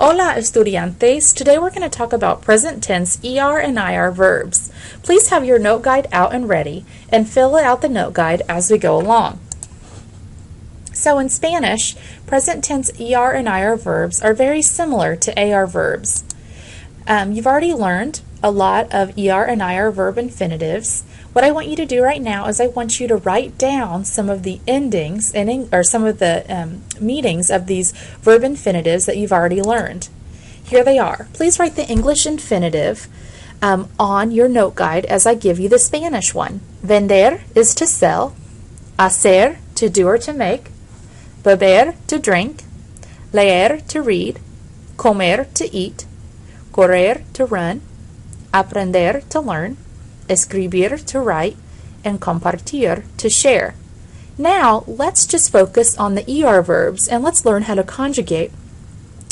Hola, estudiantes. Today we're going to talk about present tense ER and IR verbs. Please have your note guide out and ready and fill out the note guide as we go along. So in Spanish, present tense ER and IR verbs are very similar to AR verbs. You've already learned a lot of ER and IR verb infinitives. What I want you to do right now is I want you to write down some of the endings or some of the meanings of these verb infinitives that you've already learned. Here they are. Please write the English infinitive on your note guide as I give you the Spanish one. Vender is to sell, hacer, to do or to make, beber, to drink, leer, to read, comer, to eat, correr, to run, aprender, to learn, escribir, to write, and compartir, to share. Now, let's just focus on the ER verbs and let's learn how to conjugate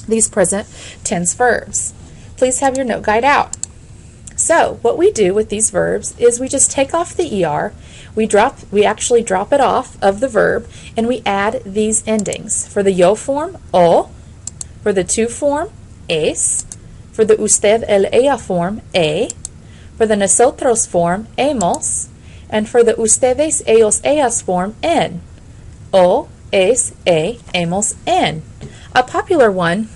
these present tense verbs. Please have your note guide out. So, what we do with these verbs is we just take off the ER, we actually drop it off of the verb, and we add these endings. For the yo form, o, for the tu form, es, for the usted, el, ella form, e, for the nosotros form, hemos, and for the ustedes, ellos, ellas form, en. O, es, e, hemos, en. A popular one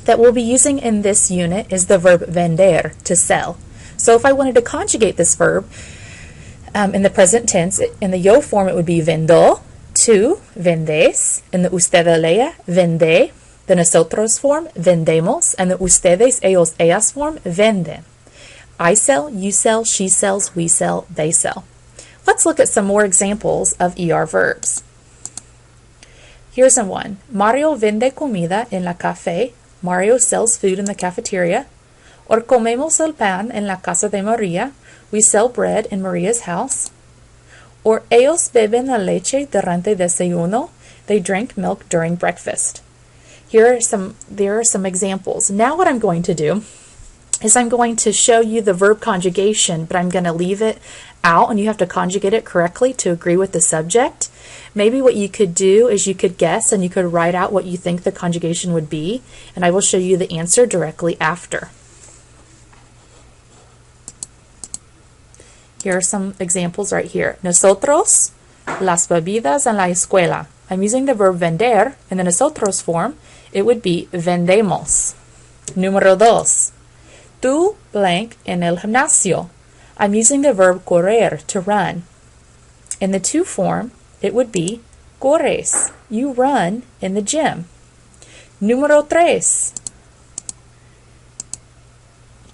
that we'll be using in this unit is the verb vender, to sell. So if I wanted to conjugate this verb in the present tense, in the yo form it would be vendo, tu, vendes, in the usted, el, ella, vende, the nosotros form, vendemos, and the ustedes, ellos, ellas form, venden. I sell, you sell, she sells, we sell, they sell. Let's look at some more examples of ER verbs. Here's one. Mario vende comida en la café. Mario sells food in the cafeteria. Or comemos el pan en la casa de Maria. We sell bread in Maria's house. Or ellos beben la leche durante desayuno. They drink milk during breakfast. There are some examples. Now what I'm going to do is I'm going to show you the verb conjugation, but I'm going to leave it out and you have to conjugate it correctly to agree with the subject. Maybe what you could do is you could guess and you could write out what you think the conjugation would be, and I will show you the answer directly after. Here are some examples right here. Nosotros, las bebidas en la escuela. I'm using the verb vender in the nosotros form. It would be vendemos. Número dos. Tu blank en el gimnasio. I'm using the verb correr, to run. In the tu form, it would be corres. You run in the gym. Número tres.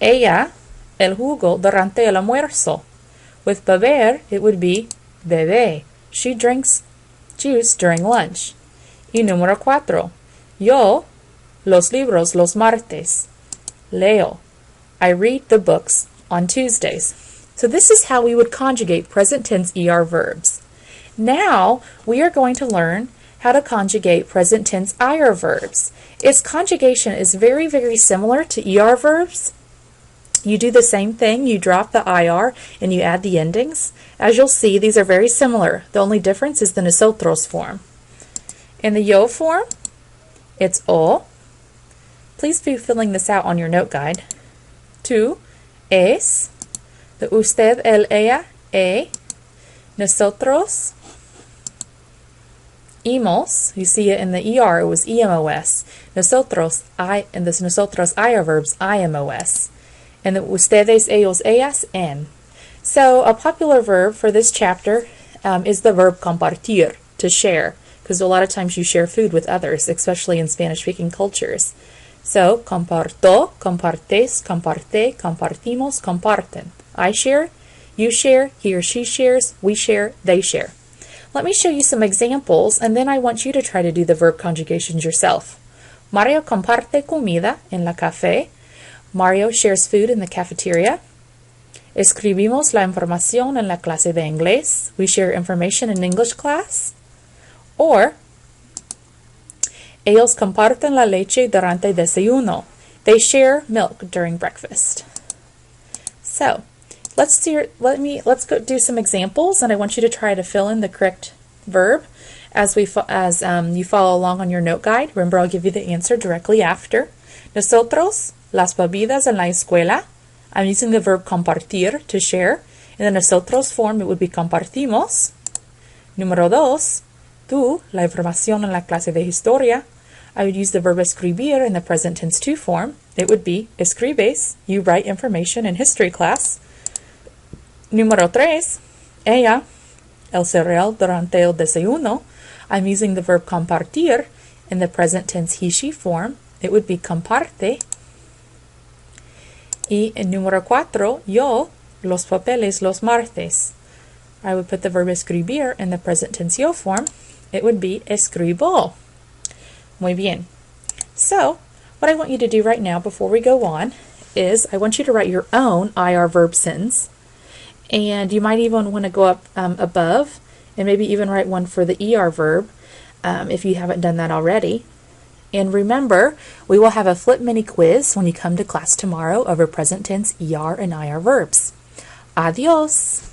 Ella, el jugo durante el almuerzo. With beber, it would be bebe. She drinks juice during lunch. Y número cuatro. Yo, los libros los martes. Leo. I read the books on Tuesdays. So this is how we would conjugate present tense ER verbs. Now we are going to learn how to conjugate present tense IR verbs. Its conjugation is very, very similar to ER verbs. You do the same thing. You drop the IR and you add the endings. As you'll see, these are very similar. The only difference is the nosotros form. In the yo form, it's o. Please be filling this out on your note guide. Tu, es, the usted, el, ella, e, nosotros, hemos, you see it in the ER, it was EMOS, nosotros, and this nosotros IR verbs, IMOS, and the ustedes, ellos, ellas, en. So a popular verb for this chapter is the verb compartir, to share, because a lot of times you share food with others, especially in Spanish-speaking cultures. So, comparto, compartes, comparte, compartimos, comparten. I share, you share, he or she shares, we share, they share. Let me show you some examples, and then I want you to try to do the verb conjugations yourself. Mario comparte comida en la café. Mario shares food in the cafeteria. Escribimos la información en la clase de inglés. We share information in English class. Or, ellos comparten la leche durante desayuno. They share milk during breakfast. So, let's go do some examples, and I want you to try to fill in the correct verb as you follow along on your note guide. Remember, I'll give you the answer directly after. Nosotros, las bebidas en la escuela. I'm using the verb compartir, to share. In the nosotros form, it would be compartimos. Número 2, tú, la información en la clase de historia. I would use the verb escribir in the present tense 2 form. It would be escribes, you write information in history class. Número 3, ella, el cereal durante el desayuno. I'm using the verb compartir in the present tense he, she form. It would be comparte. Y en número 4, yo, los papeles los martes. I would put the verb escribir in the present tense yo form. It would be escribo. Muy bien. So, what I want you to do right now before we go on is I want you to write your own IR verb sentence. And you might even want to go up above and maybe even write one for the ER verb if you haven't done that already. And remember, we will have a flip mini quiz when you come to class tomorrow over present tense ER and IR verbs. Adios!